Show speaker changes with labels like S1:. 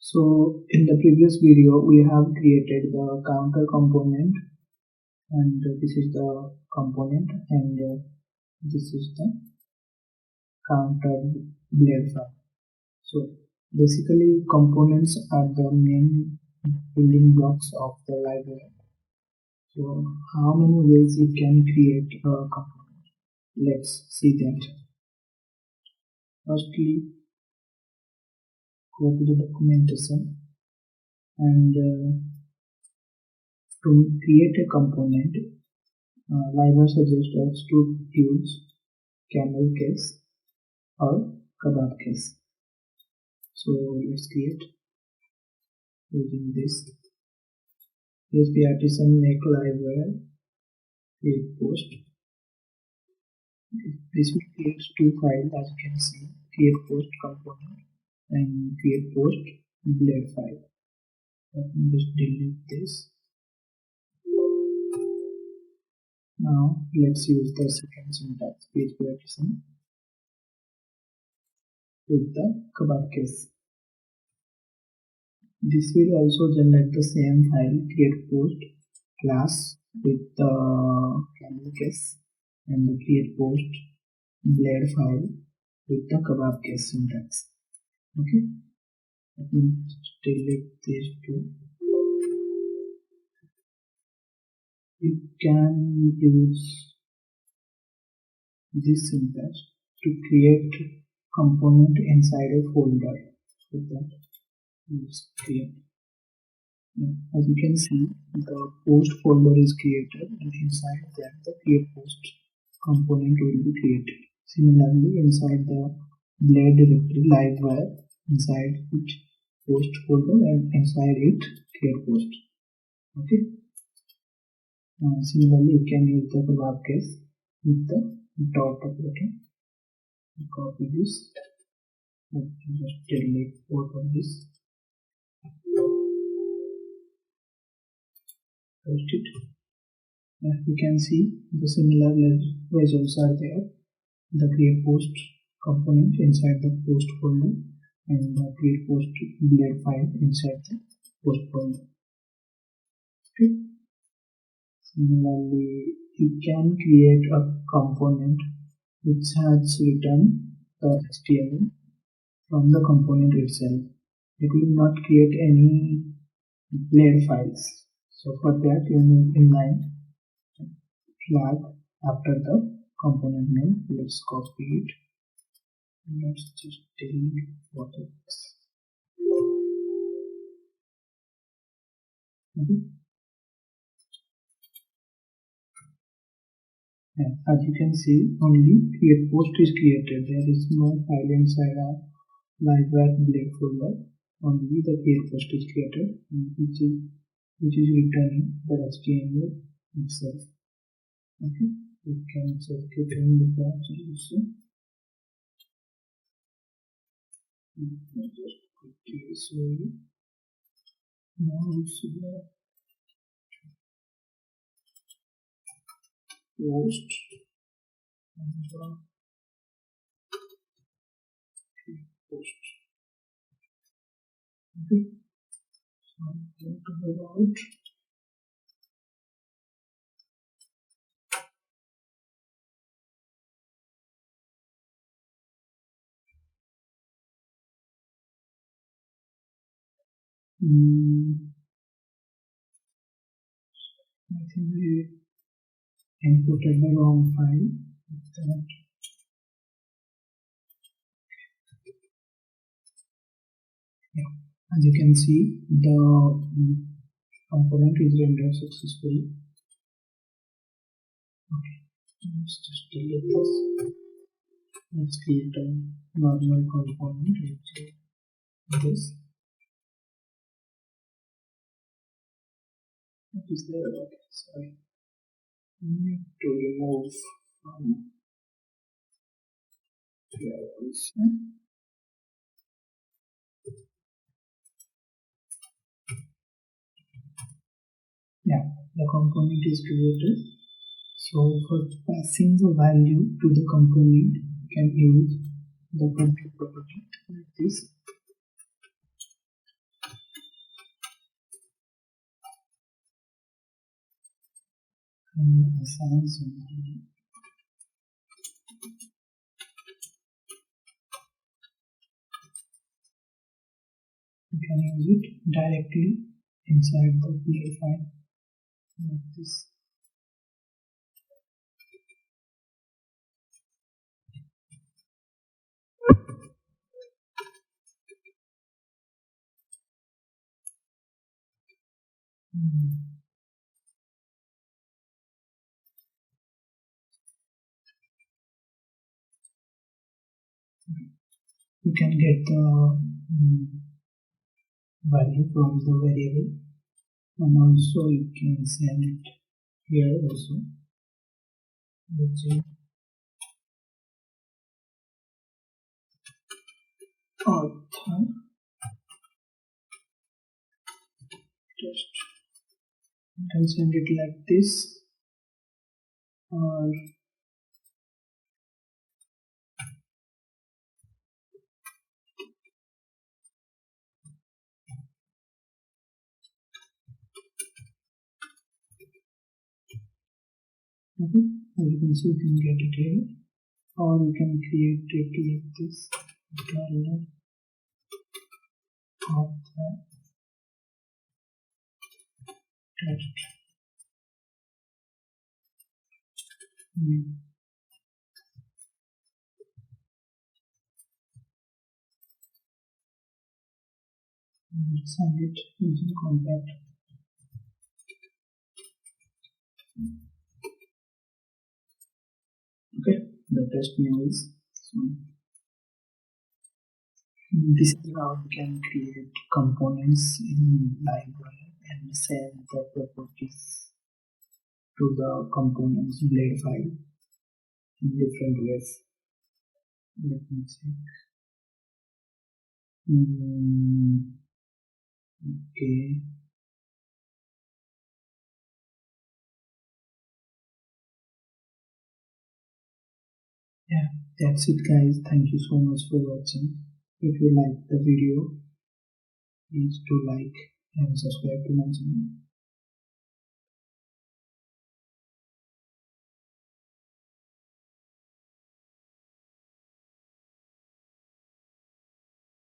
S1: So in the previous video we have created the counter component, and this is the component, and this is the counter blade file. So basically components are the main building blocks of the library. So how many ways you can create a component? Let's see that. Firstly, go to the documentation, and to create a component, Livewire suggests us to use camel case or kebab case. So let's create using this. Use the artisan make Livewire create post. This will create two files, as you can see, create post component and create post blade file. Let me just delete this. Now let's use the second syntax, PHP artisan with the kebab case. This will also generate the same file, create post class with the camel case, and the create post blade file with the kebab case syntax. Okay, let me delete these two. You can use this syntax to create component inside a folder. So that is create. As you can see, the post folder is created, and inside that the create post component will be created. Similarly, inside the blade directory Livewire, inside it post folder, and inside it create post. Okay. Similarly, you can use the kebab case with the dot operator. Copy this. Let me just delete both of this. Paste it. You can see the similar results are there. The create post component inside the post folder, and the create post blade file inside the post folder. Okay. Similarly, you can create a component which has written the HTML from the component itself. It will not create any blade files. So for that, you need inline flag after the component name. Let's copy it. Let's just delete what it is. Okay. And as you can see, only create post is created. There is no file inside our Livewire blade folder. Only the create post is created, which is returning the HTML itself. Okay, you can check it in the box also. Just quickly show you. Now it's the post and the post. Okay, so go to the route. I think we inputted the wrong file. That. Yeah, as you can see, the component is rendered successfully. Okay, let's just delete this. Let's create a normal component with this. What is there? Okay, sorry. I need to remove from here also. Yeah, the component is created. So for passing the value to the component, you can use the compute property like this. and assign something. You can use it directly inside the player file like this. You can get the value from the variable, and also you can send it here also. Let's see. Author test. You can send it like this, or okay, as you can see, you can get it here, or you can create it like this. Author test. Send it using compact. Okay, the test name is this is how you can create components in Livewire and send the properties to the components blade file in different ways. Let me check. Okay. Yeah, that's it guys. Thank you so much for watching. If you like the video, please do like and subscribe to my channel.